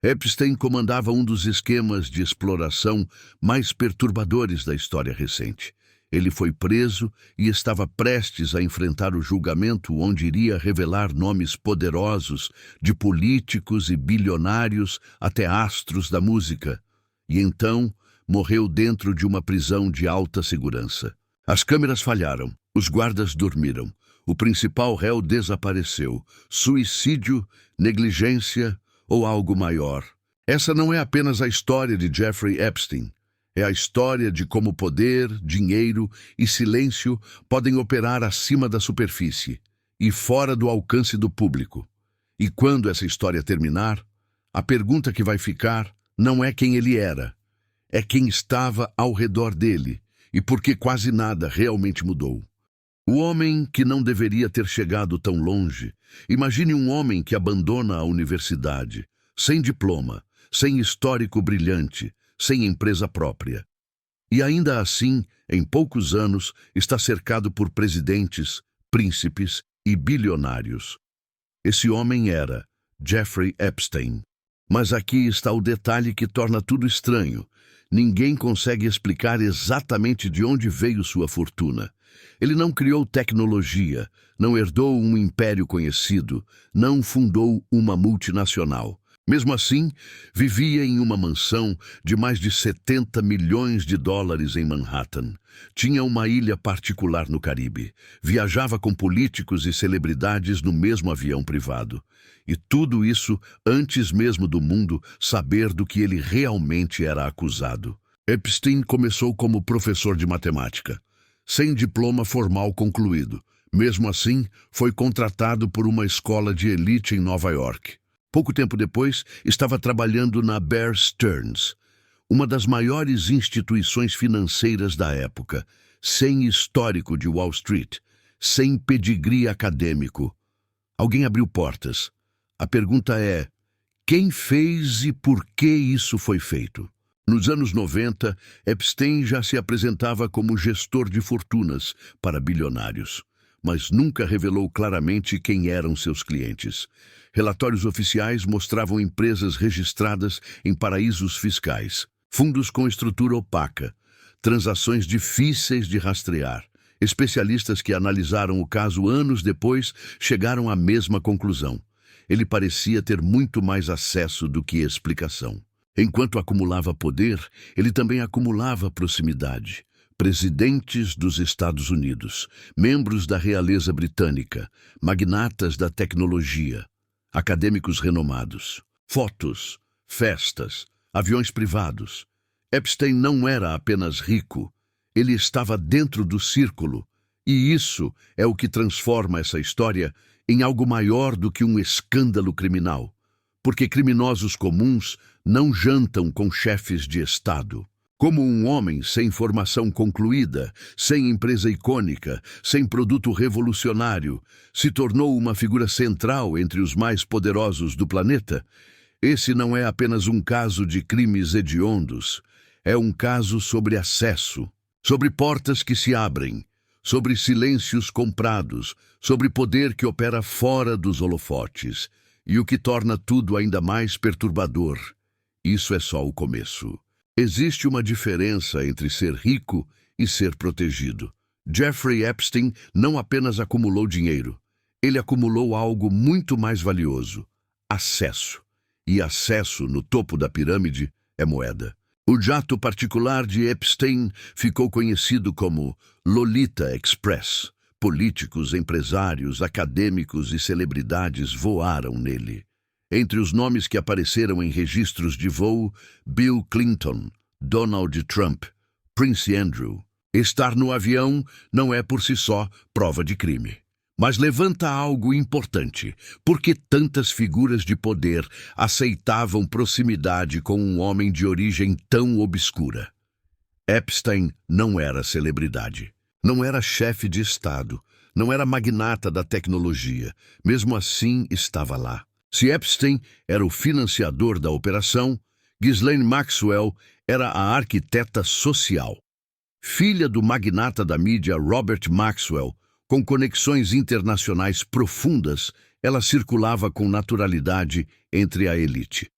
Epstein comandava um dos esquemas de exploração mais perturbadores da história recente. Ele foi preso e estava prestes a enfrentar o julgamento onde iria revelar nomes poderosos de políticos e bilionários até astros da música. E então morreu dentro de uma prisão de alta segurança. As câmeras falharam, os guardas dormiram, o principal réu desapareceu. Suicídio, negligência ou algo maior. Essa não é apenas a história de Jeffrey Epstein. É a história de como poder, dinheiro e silêncio podem operar acima da superfície e fora do alcance do público. E quando essa história terminar, a pergunta que vai ficar não é quem ele era, é quem estava ao redor dele e por que quase nada realmente mudou. O homem que não deveria ter chegado tão longe. Imagine um homem que abandona a universidade, sem diploma, sem histórico brilhante, sem empresa própria. E ainda assim, em poucos anos, está cercado por presidentes, príncipes e bilionários. Esse homem era Jeffrey Epstein. Mas aqui está o detalhe que torna tudo estranho. Ninguém consegue explicar exatamente de onde veio sua fortuna. Ele não criou tecnologia, não herdou um império conhecido, não fundou uma multinacional. Mesmo assim, vivia em uma mansão de mais de 70 milhões de dólares em Manhattan. Tinha uma ilha particular no Caribe. Viajava com políticos e celebridades no mesmo avião privado. E tudo isso antes mesmo do mundo saber do que ele realmente era acusado. Epstein começou como professor de matemática, sem diploma formal concluído. Mesmo assim, foi contratado por uma escola de elite em Nova York. Pouco tempo depois, estava trabalhando na Bear Stearns, uma das maiores instituições financeiras da época, sem histórico de Wall Street, sem pedigree acadêmico. Alguém abriu portas. A pergunta é: quem fez e por que isso foi feito? Nos anos 90, Epstein já se apresentava como gestor de fortunas para bilionários, mas nunca revelou claramente quem eram seus clientes. Relatórios oficiais mostravam empresas registradas em paraísos fiscais, fundos com estrutura opaca, transações difíceis de rastrear. Especialistas que analisaram o caso anos depois chegaram à mesma conclusão. Ele parecia ter muito mais acesso do que explicação. Enquanto acumulava poder, ele também acumulava proximidade. Presidentes dos Estados Unidos, membros da realeza britânica, magnatas da tecnologia, acadêmicos renomados, fotos, festas, aviões privados. Epstein não era apenas rico, ele estava dentro do círculo, e isso é o que transforma essa história em algo maior do que um escândalo criminal, porque criminosos comuns não jantam com chefes de Estado. Como um homem sem formação concluída, sem empresa icônica, sem produto revolucionário, se tornou uma figura central entre os mais poderosos do planeta, esse não é apenas um caso de crimes hediondos, é um caso sobre acesso, sobre portas que se abrem, sobre silêncios comprados, sobre poder que opera fora dos holofotes, e o que torna tudo ainda mais perturbador. Isso é só o começo. Existe uma diferença entre ser rico e ser protegido. Jeffrey Epstein não apenas acumulou dinheiro, ele acumulou algo muito mais valioso: acesso. E acesso no topo da pirâmide é moeda. O jato particular de Epstein ficou conhecido como Lolita Express. Políticos, empresários, acadêmicos e celebridades voaram nele. Entre os nomes que apareceram em registros de voo, Bill Clinton, Donald Trump, Prince Andrew. Estar no avião não é por si só prova de crime. Mas levanta algo importante. Por que tantas figuras de poder aceitavam proximidade com um homem de origem tão obscura? Epstein não era celebridade. Não era chefe de Estado. Não era magnata da tecnologia. Mesmo assim, estava lá. Se Epstein era o financiador da operação, Ghislaine Maxwell era a arquiteta social. Filha do magnata da mídia Robert Maxwell, com conexões internacionais profundas, ela circulava com naturalidade entre a elite.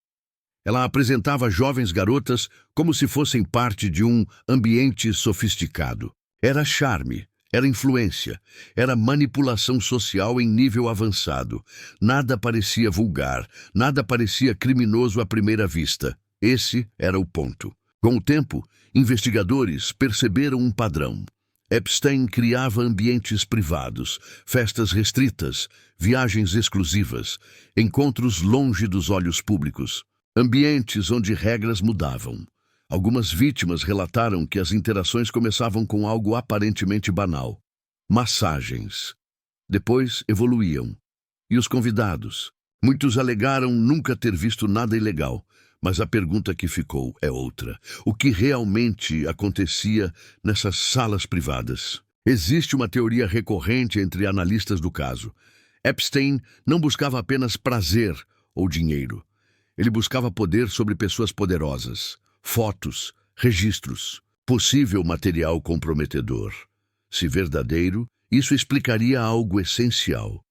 Ela apresentava jovens garotas como se fossem parte de um ambiente sofisticado. Era charme, era influência, era manipulação social em nível avançado. Nada parecia vulgar, nada parecia criminoso à primeira vista. Esse era o ponto. Com o tempo, investigadores perceberam um padrão. Epstein criava ambientes privados, festas restritas, viagens exclusivas, encontros longe dos olhos públicos, ambientes onde regras mudavam. Algumas vítimas relataram que as interações começavam com algo aparentemente banal: massagens. Depois evoluíam. E os convidados? Muitos alegaram nunca ter visto nada ilegal, mas a pergunta que ficou é outra. O que realmente acontecia nessas salas privadas? Existe uma teoria recorrente entre analistas do caso. Epstein não buscava apenas prazer ou dinheiro. Ele buscava poder sobre pessoas poderosas, fotos, registros, possível material comprometedor. Se verdadeiro, isso explicaria algo essencial.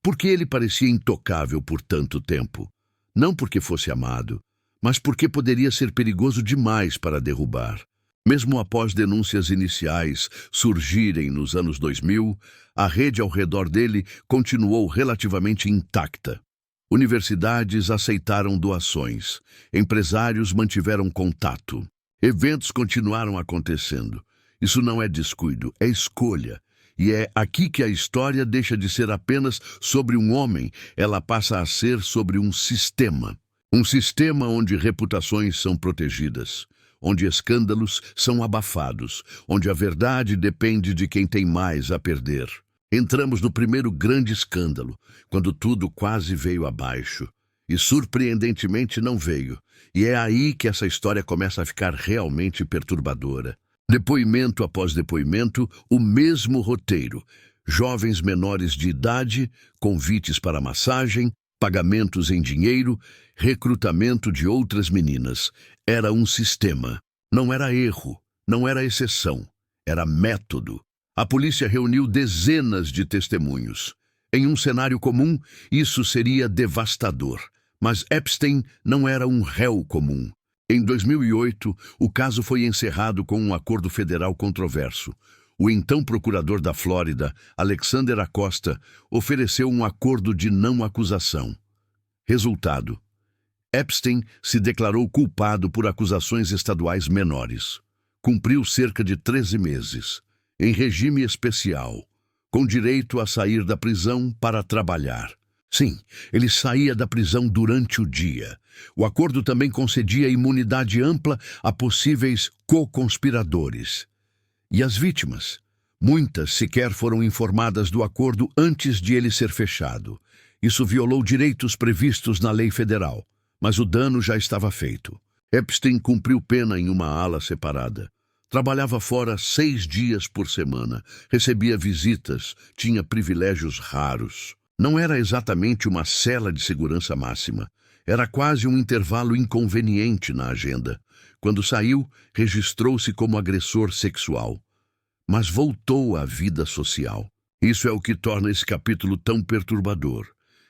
Por que ele parecia intocável por tanto tempo? Não porque fosse amado, mas porque poderia ser perigoso demais para derrubar. Mesmo após denúncias iniciais surgirem nos anos 2000, a rede ao redor dele continuou relativamente intacta. Universidades aceitaram doações, empresários mantiveram contato, eventos continuaram acontecendo. Isso não é descuido, é escolha. E é aqui que a história deixa de ser apenas sobre um homem, ela passa a ser sobre um sistema. Um sistema onde reputações são protegidas, onde escândalos são abafados, onde a verdade depende de quem tem mais a perder. Entramos no primeiro grande escândalo, quando tudo quase veio abaixo. E surpreendentemente não veio. E é aí que essa história começa a ficar realmente perturbadora. Depoimento após depoimento, o mesmo roteiro. Jovens menores de idade, convites para massagem, pagamentos em dinheiro, recrutamento de outras meninas. Era um sistema. Não era erro, não era exceção, era método. A polícia reuniu dezenas de testemunhos. Em um cenário comum, isso seria devastador. Mas Epstein não era um réu comum. Em 2008, o caso foi encerrado com um acordo federal controverso. O então procurador da Flórida, Alexander Acosta, ofereceu um acordo de não acusação. Resultado: Epstein se declarou culpado por acusações estaduais menores. Cumpriu cerca de 13 meses, em regime especial, com direito a sair da prisão para trabalhar. Sim, ele saía da prisão durante o dia. O acordo também concedia imunidade ampla a possíveis co-conspiradores. E as vítimas? Muitas sequer foram informadas do acordo antes de ele ser fechado. Isso violou direitos previstos na lei federal, mas o dano já estava feito. Epstein cumpriu pena em uma ala separada. Trabalhava fora 6 dias por semana, recebia visitas, tinha privilégios raros. Não era exatamente uma cela de segurança máxima. Era quase um intervalo inconveniente na agenda. Quando saiu, registrou-se como agressor sexual. Mas voltou à vida social. Isso é o que torna esse capítulo tão perturbador.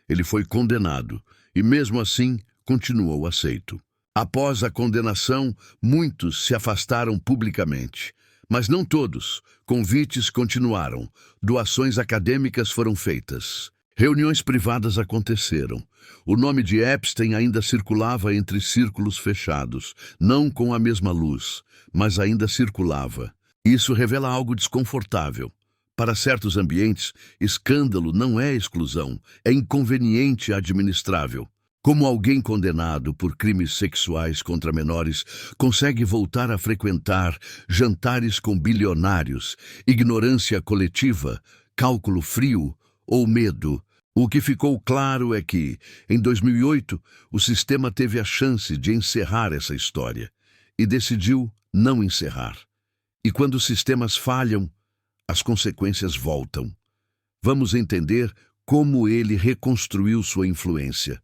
Ele foi condenado e, mesmo assim, continuou aceito. Após a condenação, muitos se afastaram publicamente. Mas não todos. Convites continuaram. Doações acadêmicas foram feitas. Reuniões privadas aconteceram. O nome de Epstein ainda circulava entre círculos fechados, não com a mesma luz, mas ainda circulava. Isso revela algo desconfortável. Para certos ambientes, escândalo não é exclusão, é inconveniente administrável. Como alguém condenado por crimes sexuais contra menores consegue voltar a frequentar jantares com bilionários, ignorância coletiva, cálculo frio ou medo? O que ficou claro é que, em 2008, o sistema teve a chance de encerrar essa história e decidiu não encerrar. E quando os sistemas falham, as consequências voltam. Vamos entender como ele reconstruiu sua influência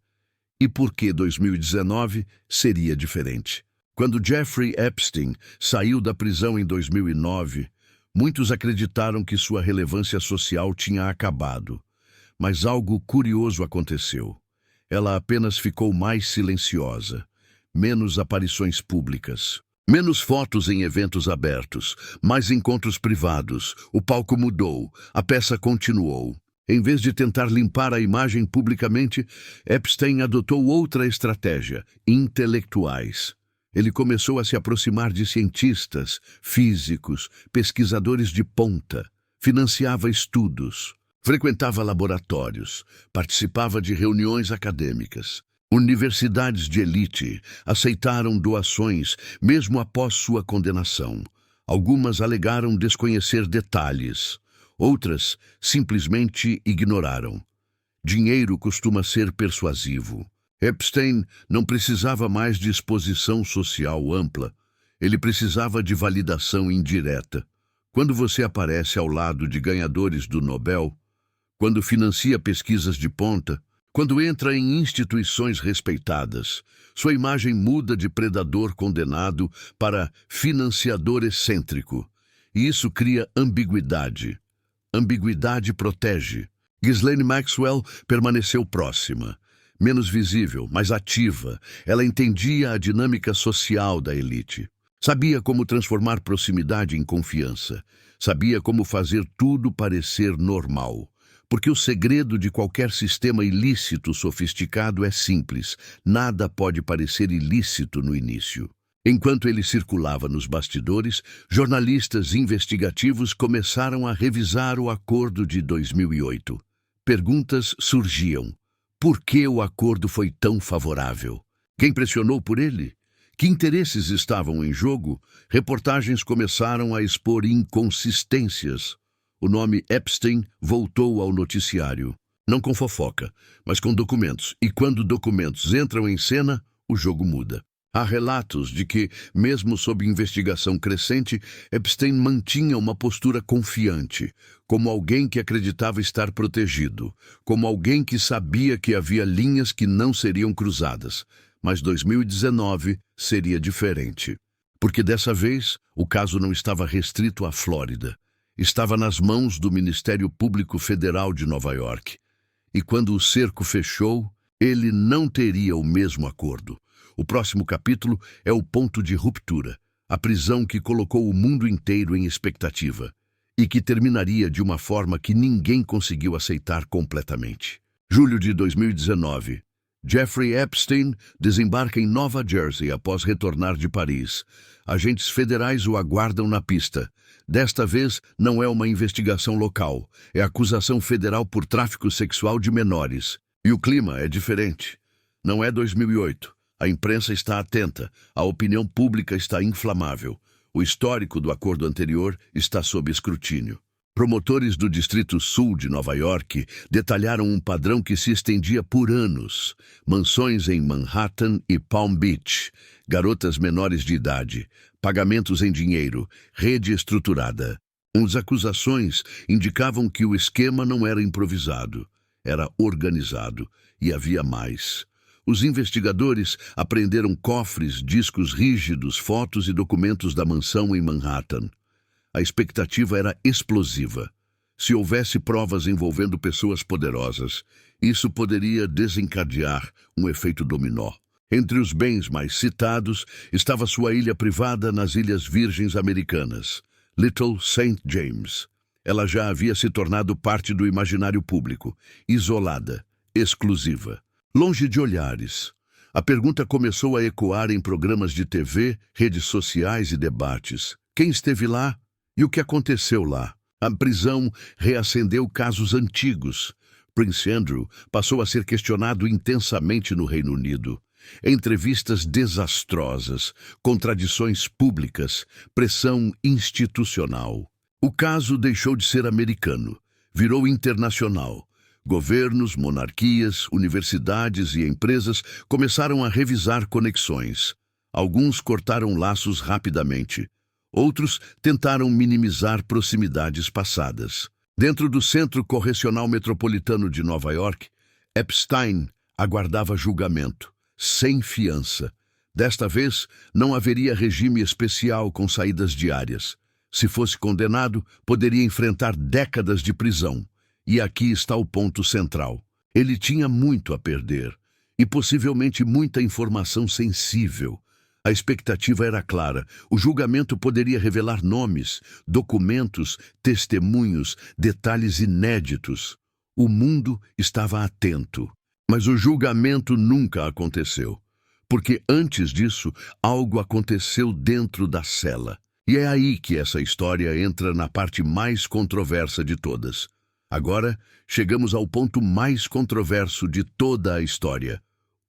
e por que 2019 seria diferente. Quando Jeffrey Epstein saiu da prisão em 2009, muitos acreditaram que sua relevância social tinha acabado. Mas algo curioso aconteceu. Ela apenas ficou mais silenciosa. menos aparições públicas. Menos fotos em eventos abertos, mais encontros privados. O palco mudou, a peça continuou. Em vez de tentar limpar a imagem publicamente, Epstein adotou outra estratégia: intelectuais. Ele começou a se aproximar de cientistas, físicos, pesquisadores de ponta, financiava estudos, frequentava laboratórios, participava de reuniões acadêmicas. Universidades de elite aceitaram doações mesmo após sua condenação. Algumas alegaram desconhecer detalhes, outras simplesmente ignoraram. Dinheiro costuma ser persuasivo. Epstein não precisava mais de exposição social ampla. Ele precisava de validação indireta. Quando você aparece ao lado de ganhadores do Nobel, quando financia pesquisas de ponta, quando entra em instituições respeitadas, sua imagem muda de predador condenado para financiador excêntrico. E isso cria ambiguidade. Ambiguidade protege. Ghislaine Maxwell permaneceu próxima. Menos visível, mas ativa, ela entendia a dinâmica social da elite. Sabia como transformar proximidade em confiança. Sabia como fazer tudo parecer normal. Porque o segredo de qualquer sistema ilícito sofisticado é simples: nada pode parecer ilícito no início. Enquanto ele circulava nos bastidores, jornalistas investigativos começaram a revisar o acordo de 2008. Perguntas surgiam. Por que o acordo foi tão favorável? Quem pressionou por ele? Que interesses estavam em jogo? Reportagens começaram a expor inconsistências. O nome Epstein voltou ao noticiário. Não com fofoca, mas com documentos. E quando documentos entram em cena, o jogo muda. Há relatos de que, mesmo sob investigação crescente, Epstein mantinha uma postura confiante, como alguém que acreditava estar protegido, como alguém que sabia que havia linhas que não seriam cruzadas. Mas 2019 seria diferente. Porque dessa vez, o caso não estava restrito à Flórida. Estava nas mãos do Ministério Público Federal de Nova York. E quando o cerco fechou, ele não teria o mesmo acordo. O próximo capítulo é o ponto de ruptura, a prisão que colocou o mundo inteiro em expectativa e que terminaria de uma forma que ninguém conseguiu aceitar completamente. Julho de 2019. Jeffrey Epstein desembarca em Nova Jersey após retornar de Paris. Agentes federais o aguardam na pista. Desta vez, não é uma investigação local, é acusação federal por tráfico sexual de menores. E o clima é diferente. Não é 2008. A imprensa está atenta, a opinião pública está inflamável. O histórico do acordo anterior está sob escrutínio. Promotores do Distrito Sul de Nova York detalharam um padrão que se estendia por anos. Mansões em Manhattan e Palm Beach, garotas menores de idade, pagamentos em dinheiro, rede estruturada. As acusações indicavam que o esquema não era improvisado, era organizado e havia mais. Os investigadores apreenderam cofres, discos rígidos, fotos e documentos da mansão em Manhattan. A expectativa era explosiva. Se houvesse provas envolvendo pessoas poderosas, isso poderia desencadear um efeito dominó. Entre os bens mais citados estava sua ilha privada nas Ilhas Virgens Americanas, Little St. James. Ela já havia se tornado parte do imaginário público, isolada, exclusiva. Longe de olhares. A pergunta começou a ecoar em programas de TV, redes sociais e debates. Quem esteve lá? E o que aconteceu lá? A prisão reacendeu casos antigos. Prince Andrew passou a ser questionado intensamente no Reino Unido. Entrevistas desastrosas, contradições públicas, pressão institucional. O caso deixou de ser americano, virou internacional. Governos, monarquias, universidades e empresas começaram a revisar conexões. Alguns cortaram laços rapidamente. Outros tentaram minimizar proximidades passadas. Dentro do Centro Correcional Metropolitano de Nova York, Epstein aguardava julgamento, sem fiança. Desta vez, não haveria regime especial com saídas diárias. Se fosse condenado, poderia enfrentar décadas de prisão. E aqui está o ponto central. Ele tinha muito a perder. e possivelmente muita informação sensível. A expectativa era clara. O julgamento poderia revelar nomes, documentos, testemunhos, detalhes inéditos. O mundo estava atento. Mas o julgamento nunca aconteceu. Porque antes disso, algo aconteceu dentro da cela. E é aí que essa história entra na parte mais controversa de todas. Agora, chegamos ao ponto mais controverso de toda a história.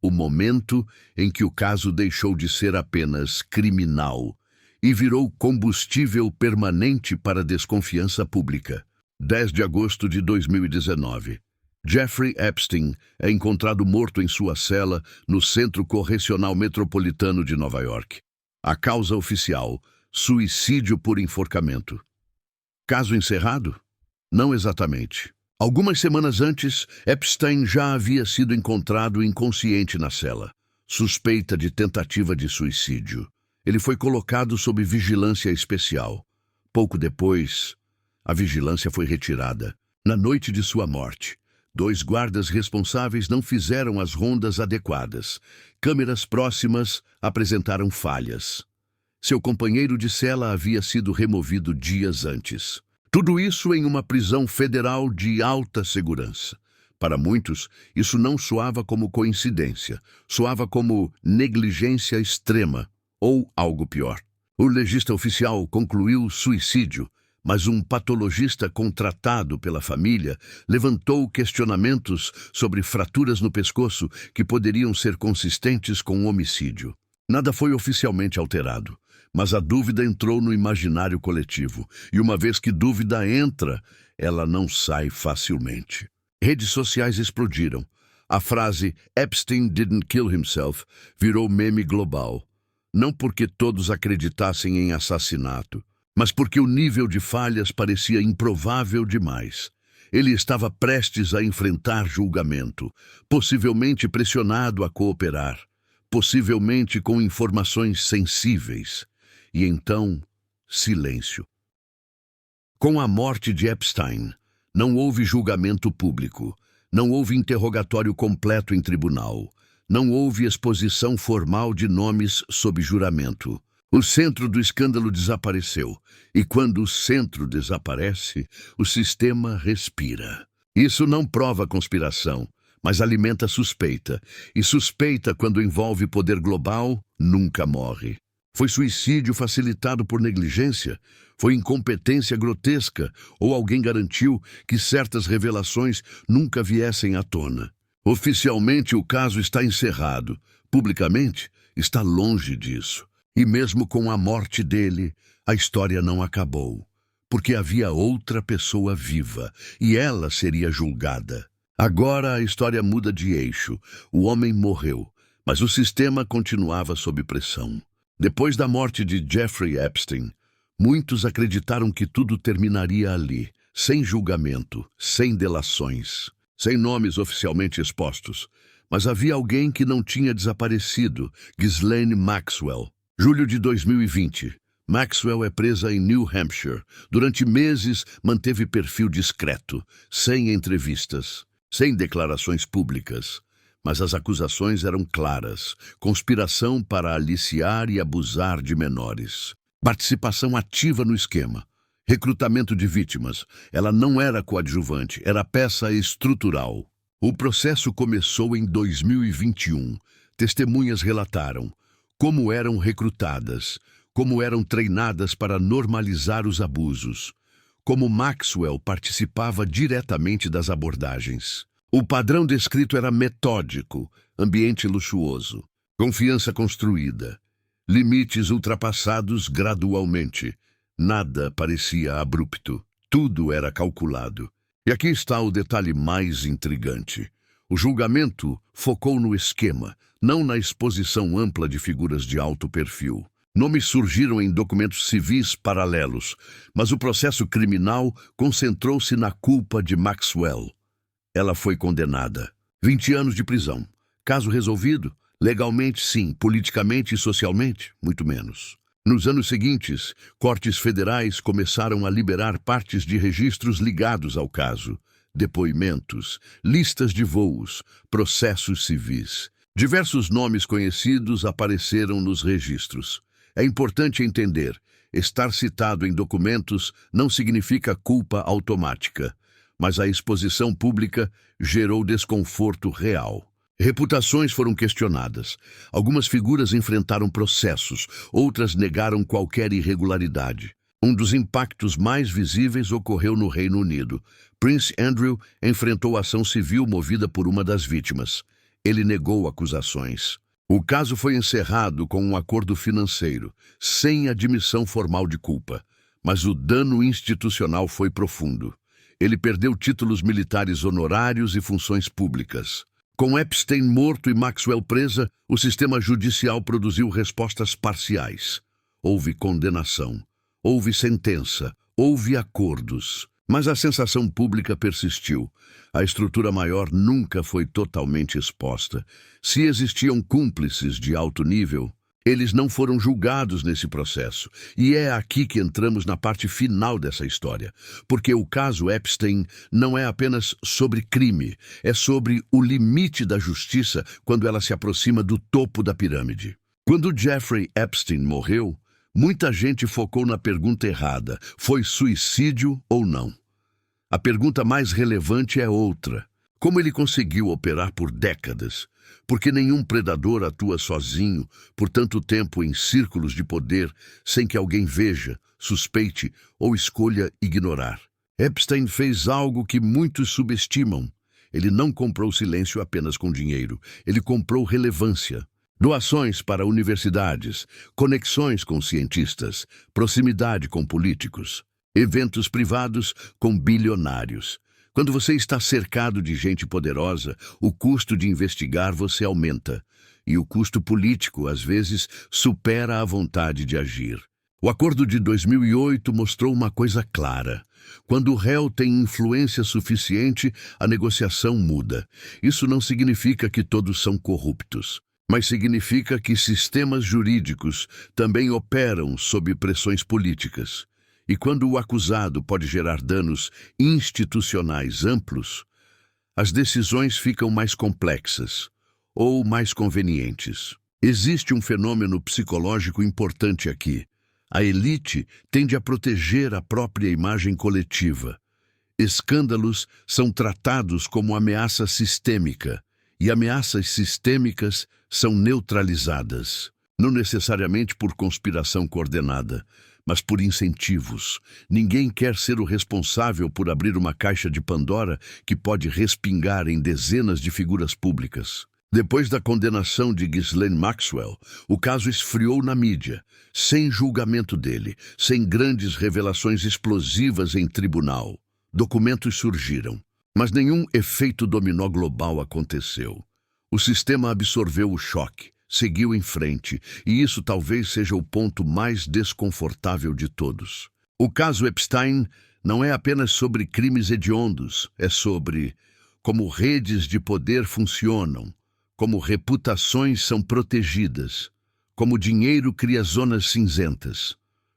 O momento em que o caso deixou de ser apenas criminal e virou combustível permanente para a desconfiança pública. 10 de agosto de 2019. Jeffrey Epstein é encontrado morto em sua cela no Centro Correcional Metropolitano de Nova York. A causa oficial: suicídio por enforcamento. Caso encerrado? Não exatamente. Algumas semanas antes, Epstein já havia sido encontrado inconsciente na cela, suspeita de tentativa de suicídio. Ele foi colocado sob vigilância especial. Pouco depois, a vigilância foi retirada. Na noite de sua morte, 2 guardas responsáveis não fizeram as rondas adequadas. Câmeras próximas apresentaram falhas. Seu companheiro de cela havia sido removido dias antes. Tudo isso em uma prisão federal de alta segurança. Para muitos, isso não soava como coincidência, soava como negligência extrema, ou algo pior. O legista oficial concluiu suicídio, mas um patologista contratado pela família levantou questionamentos sobre fraturas no pescoço que poderiam ser consistentes com um homicídio. Nada foi oficialmente alterado. Mas a dúvida entrou no imaginário coletivo, e uma vez que dúvida entra, ela não sai facilmente. Redes sociais explodiram. A frase "Epstein didn't kill himself" virou meme global. Não porque todos acreditassem em assassinato, mas porque o nível de falhas parecia improvável demais. Ele estava prestes a enfrentar julgamento, possivelmente pressionado a cooperar, possivelmente com informações sensíveis. E então, silêncio. Com a morte de Epstein, não houve julgamento público, não houve interrogatório completo em tribunal, não houve exposição formal de nomes sob juramento. O centro do escândalo desapareceu, e quando o centro desaparece, o sistema respira. Isso não prova conspiração, mas alimenta suspeita, e suspeita, quando envolve poder global, nunca morre. Foi suicídio facilitado por negligência? Foi incompetência grotesca? Ou alguém garantiu que certas revelações nunca viessem à tona? Oficialmente, o caso está encerrado. Publicamente, está longe disso. E mesmo com a morte dele, a história não acabou. Porque havia outra pessoa viva, e ela seria julgada. Agora a história muda de eixo. O homem morreu, mas o sistema continuava sob pressão. Depois da morte de Jeffrey Epstein, muitos acreditaram que tudo terminaria ali, sem julgamento, sem delações, sem nomes oficialmente expostos. Mas havia alguém que não tinha desaparecido: Ghislaine Maxwell. Julho de 2020. Maxwell é presa em New Hampshire. Durante meses manteve perfil discreto, sem entrevistas, sem declarações públicas. Mas as acusações eram claras: conspiração para aliciar e abusar de menores, participação ativa no esquema, recrutamento de vítimas. Ela não era coadjuvante, era peça estrutural. O processo começou em 2021. Testemunhas relataram como eram recrutadas, como eram treinadas para normalizar os abusos, como Maxwell participava diretamente das abordagens. O padrão descrito era metódico, ambiente luxuoso, confiança construída, limites ultrapassados gradualmente. Nada parecia abrupto, tudo era calculado. E aqui está o detalhe mais intrigante. O julgamento focou no esquema, não na exposição ampla de figuras de alto perfil. Nomes surgiram em documentos civis paralelos, mas o processo criminal concentrou-se na culpa de Maxwell. Ela foi condenada. 20 anos de prisão. Caso resolvido? Legalmente, sim. Politicamente e socialmente? Muito menos. Nos anos seguintes, cortes federais começaram a liberar partes de registros ligados ao caso. depoimentos, listas de voos, processos civis. Diversos nomes conhecidos apareceram nos registros. É importante entender, estar citado em documentos não significa culpa automática, mas a exposição pública gerou desconforto real. Reputações foram questionadas. Algumas figuras enfrentaram processos, outras negaram qualquer irregularidade. Um dos impactos mais visíveis ocorreu no Reino Unido. Prince Andrew enfrentou ação civil movida por uma das vítimas. Ele negou acusações. O caso foi encerrado com um acordo financeiro, sem admissão formal de culpa. Mas o dano institucional foi profundo. Ele perdeu títulos militares honorários e funções públicas. Com Epstein morto e Maxwell presa, o sistema judicial produziu respostas parciais. Houve condenação, houve sentença, houve acordos. Mas a sensação pública persistiu. A estrutura maior nunca foi totalmente exposta. Se existiam cúmplices de alto nível, eles não foram julgados nesse processo. E é aqui que entramos na parte final dessa história. Porque o caso Epstein não é apenas sobre crime, é sobre o limite da justiça quando ela se aproxima do topo da pirâmide. Quando Jeffrey Epstein morreu, muita gente focou na pergunta errada: foi suicídio ou não? A pergunta mais relevante é outra. Como ele conseguiu operar por décadas? Porque nenhum predador atua sozinho por tanto tempo em círculos de poder sem que alguém veja, suspeite ou escolha ignorar. Epstein fez algo que muitos subestimam. Ele não comprou silêncio apenas com dinheiro. Ele comprou relevância. Doações para universidades, conexões com cientistas, proximidade com políticos, eventos privados com bilionários. Quando você está cercado de gente poderosa, o custo de investigar você aumenta. E o custo político, às vezes, supera a vontade de agir. O acordo de 2008 mostrou uma coisa clara. Quando o réu tem influência suficiente, a negociação muda. Isso não significa que todos são corruptos, mas significa que sistemas jurídicos também operam sob pressões políticas. E quando o acusado pode gerar danos institucionais amplos, as decisões ficam mais complexas ou mais convenientes. Existe um fenômeno psicológico importante aqui. A elite tende a proteger a própria imagem coletiva. Escândalos são tratados como ameaça sistêmica, e ameaças sistêmicas são neutralizadas, não necessariamente por conspiração coordenada, mas por incentivos. Ninguém quer ser o responsável por abrir uma caixa de Pandora que pode respingar em dezenas de figuras públicas. Depois da condenação de Ghislaine Maxwell, o caso esfriou na mídia, sem julgamento dele, sem grandes revelações explosivas em tribunal. Documentos surgiram, mas nenhum efeito dominó global aconteceu. O sistema absorveu o choque, seguiu em frente, e isso talvez seja o ponto mais desconfortável de todos. O caso Epstein não é apenas sobre crimes hediondos, é sobre como redes de poder funcionam, como reputações são protegidas, como dinheiro cria zonas cinzentas,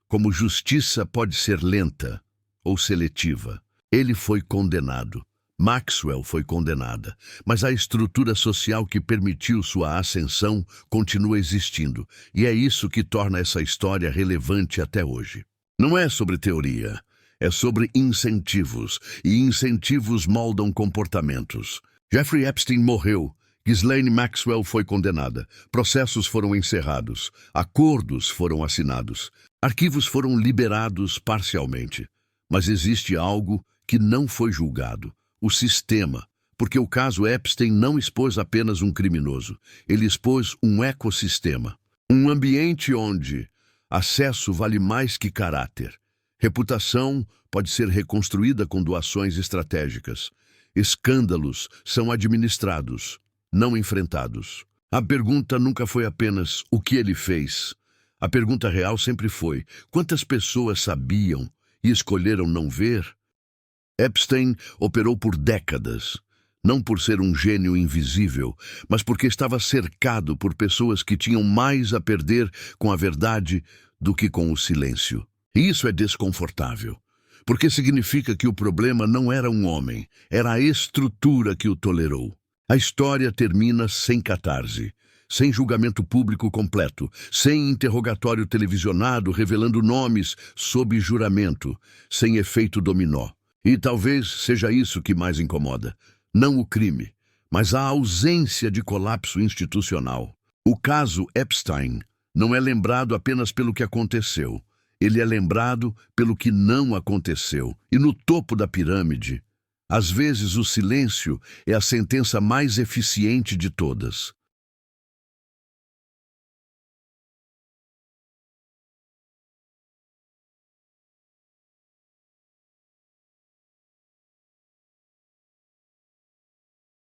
como justiça pode ser lenta ou seletiva. Ele foi condenado. Maxwell foi condenada, mas a estrutura social que permitiu sua ascensão continua existindo, e é isso que torna essa história relevante até hoje. Não é sobre teoria, é sobre incentivos, e incentivos moldam comportamentos. Jeffrey Epstein morreu, Ghislaine Maxwell foi condenada, processos foram encerrados, acordos foram assinados, arquivos foram liberados parcialmente, mas existe algo que não foi julgado. O sistema, porque o caso Epstein não expôs apenas um criminoso, ele expôs um ecossistema, um ambiente onde acesso vale mais que caráter. Reputação pode ser reconstruída com doações estratégicas. Escândalos são administrados, não enfrentados. A pergunta nunca foi apenas o que ele fez. A pergunta real sempre foi: quantas pessoas sabiam e escolheram não ver? Epstein operou por décadas, não por ser um gênio invisível, mas porque estava cercado por pessoas que tinham mais a perder com a verdade do que com o silêncio. E isso é desconfortável, porque significa que o problema não era um homem, era a estrutura que o tolerou. A história termina sem catarse, sem julgamento público completo, sem interrogatório televisionado revelando nomes sob juramento, sem efeito dominó. E talvez seja isso que mais incomoda. Não o crime, mas a ausência de colapso institucional. O caso Epstein não é lembrado apenas pelo que aconteceu. Ele é lembrado pelo que não aconteceu. E no topo da pirâmide, às vezes o silêncio é a sentença mais eficiente de todas.